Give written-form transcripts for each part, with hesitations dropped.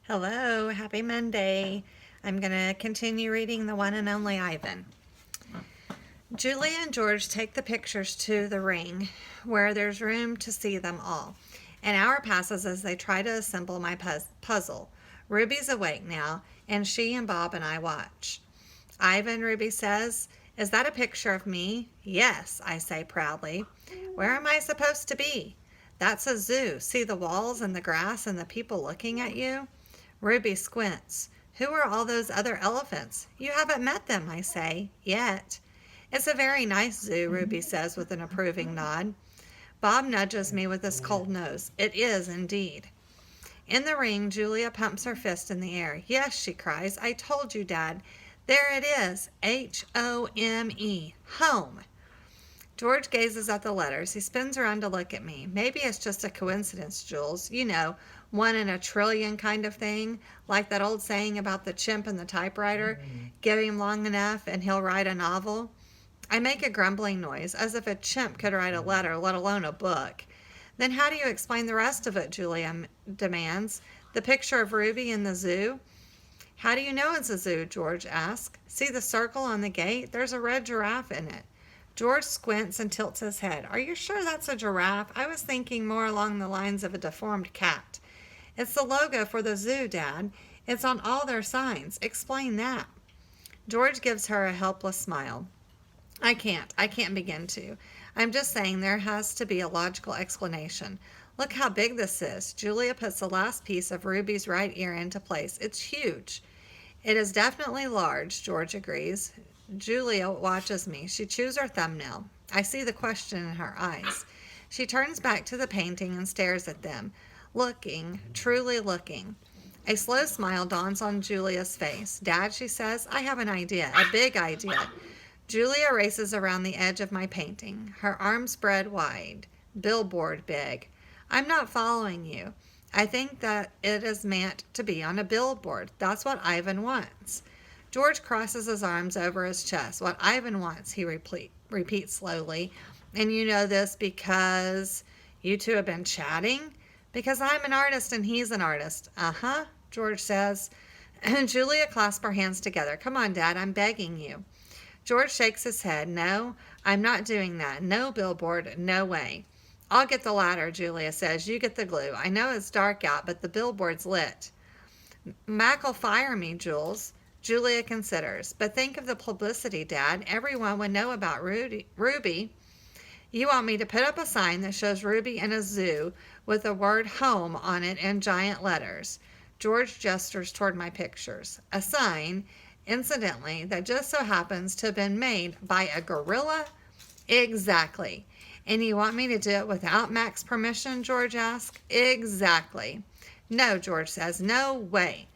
Hello, happy Monday. I'm going to continue reading The One and Only Ivan. Julia and George take the pictures to the ring where there's room to see them all. An hour passes as they try to assemble my puzzle. Ruby's awake now, and she and Bob and I watch. Ivan, Ruby says, "Is that a picture of me?" "Yes," I say proudly. "Where am I supposed to be?" "That's a zoo. See the walls and the grass and the people looking at you?" Ruby squints. "Who are all those other elephants?" "You haven't met them," I say, "yet." "It's a very nice zoo," Ruby says with an approving nod. Bob nudges me with his cold nose. "It is indeed." In the ring, Julia pumps her fist in the air. "Yes," she cries, "I told you, Dad. There it is. Home. Home. George gazes at the letters. He spins around to look at me. "Maybe it's just a coincidence, Jules. You know, one in a trillion kind of thing. Like that old saying about the chimp and the typewriter. Give him long enough and he'll write a novel." I make a grumbling noise, as if a chimp could write a letter, let alone a book. "Then how do you explain the rest of it?" Julia demands. "The picture of Ruby in the zoo?" "How do you know it's a zoo?" George asks. "See the circle on the gate? There's a red giraffe in it." George squints and tilts his head. "Are you sure that's a giraffe? I was thinking more along the lines of a deformed cat." "It's the logo for the zoo, Dad. It's on all their signs. Explain that." George gives her a helpless smile. I can't begin to. I'm just saying there has to be a logical explanation. Look how big this is." Julia puts the last piece of Ruby's right ear into place. "It's huge." "It is definitely large," George agrees. Julia watches me. She chews her thumbnail. I see the question in her eyes. She turns back to the painting and stares at them, looking, truly looking. A slow smile dawns on Julia's face. "Dad," she says, "I have an idea, a big idea." Julia races around the edge of my painting, her arms spread wide, billboard big. "I'm not following you. I think that it is meant to be on a billboard. That's what Ivan wants." George crosses his arms over his chest. "What Ivan wants," he repeats slowly. "And you know this because you two have been chatting?" "Because I'm an artist and he's an artist." "Uh-huh," George says. And Julia clasps her hands together. "Come on, Dad, I'm begging you." George shakes his head. "No, I'm not doing that. No billboard, no way." "I'll get the ladder," Julia says. "You get the glue. I know it's dark out, but the billboard's lit." "Mac'll fire me, Jules." Julia considers. "But think of the publicity, Dad. Everyone would know about Ruby." "You want me to put up a sign that shows Ruby in a zoo with the word home on it in giant letters." George gestures toward my pictures. "A sign, incidentally, that just so happens to have been made by a gorilla?" "Exactly." "And you want me to do it without Mac's permission?" George asks. "Exactly." "No," George says. "No way."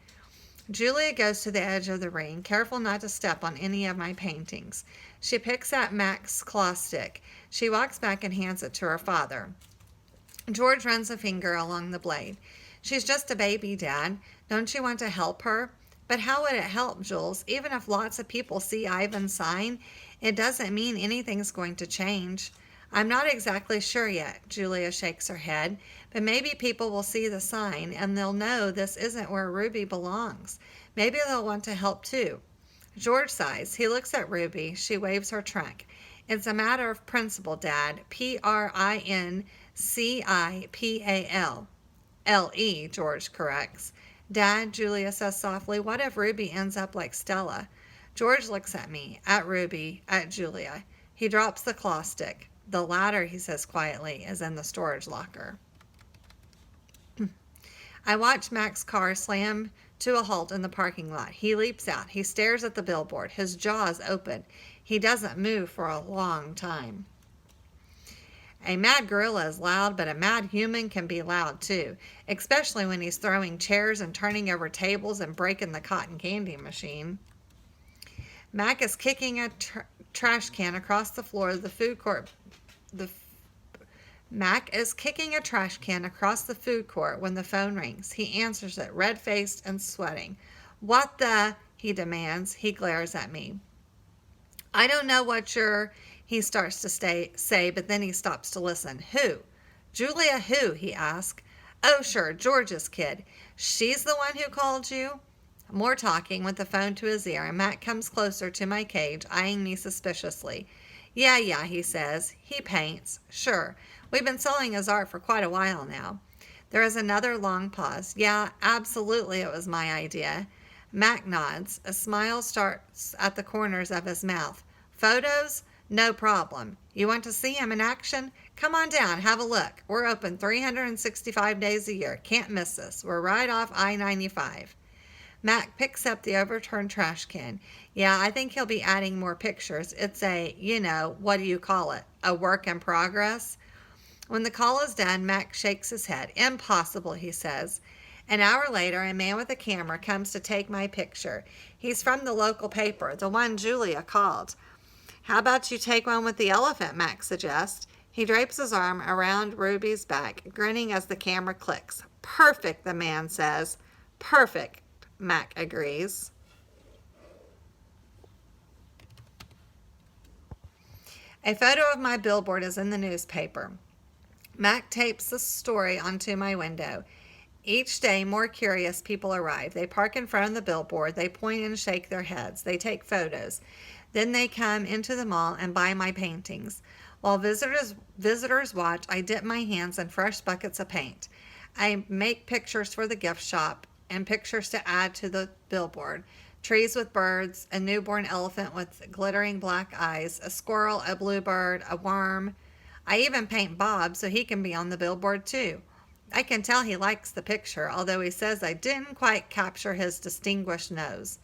Julia goes to the edge of the ring, careful not to step on any of my paintings. She picks at Mac's claw stick. She walks back and hands it to her father. George runs a finger along the blade. "She's just a baby, Dad. Don't you want to help her?" "But how would it help, Jules? Even if lots of people see Ivan's sign, it doesn't mean anything's going to change." "I'm not exactly sure yet." Julia shakes her head. "But maybe people will see the sign and they'll know this isn't where Ruby belongs. Maybe they'll want to help too." George sighs. He looks at Ruby. She waves her trunk. "It's a matter of principle, Dad. Principal. L-E, George corrects. "Dad," Julia says softly, "what if Ruby ends up like Stella?" George looks at me, at Ruby, at Julia. He drops the claw stick. "The ladder," he says quietly, "is in the storage locker." I watch Mac's car slam to a halt in the parking lot. He leaps out. He stares at the billboard, his jaws open. He doesn't move for a long time. A mad gorilla is loud, but a mad human can be loud too, especially when he's throwing chairs and turning over tables and breaking the cotton candy machine. Mac is kicking a trash can across the floor of the food court. Mac is kicking a trash can across the food court when the phone rings. He answers it, red-faced and sweating. "What the?" he demands. He glares at me. "I don't know what you're—" he starts to say, but then he stops to listen. "Who?" "Julia who?" he asks. Oh, sure, George's kid. She's the one who called you? More talking with the phone to his ear, and Mac comes closer to my cage, eyeing me suspiciously. Yeah, he says. He paints. Sure. We've been selling his art for quite a while now. There is another long pause. Yeah, absolutely, it was my idea. Mac nods. A smile starts at the corners of his mouth. Photos? No problem. You want to see him in action? Come on down, have a look. We're open 365 days a year. Can't miss us. We're right off I-95. Mac picks up the overturned trash can. Yeah, I think he'll be adding more pictures. It's a, what do you call it? A work in progress? When the call is done, Mac shakes his head. Impossible, he says. An hour later, a man with a camera comes to take my picture. He's from the local paper, the one Julia called. How about you take one with the elephant, Mac suggests. He drapes his arm around Ruby's back, grinning as the camera clicks. Perfect, the man says. Perfect, Mac agrees. A photo of my billboard is in the newspaper. Mac tapes the story onto my window. Each day, more curious people arrive. They park in front of the billboard. They point and shake their heads. They take photos. Then they come into the mall and buy my paintings. While visitors watch, I dip my hands in fresh buckets of paint. I make pictures for the gift shop and pictures to add to the billboard. Trees with birds, a newborn elephant with glittering black eyes, a squirrel, a bluebird, a worm. I even paint Bob so he can be on the billboard too. I can tell he likes the picture, although he says I didn't quite capture his distinguished nose.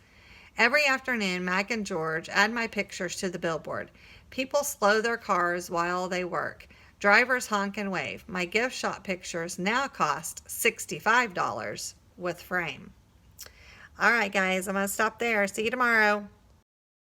Every afternoon, Mac and George add my pictures to the billboard. People slow their cars while they work. Drivers honk and wave. My gift shop pictures now cost $65 with frame. All right, guys, I'm going to stop there. See you tomorrow.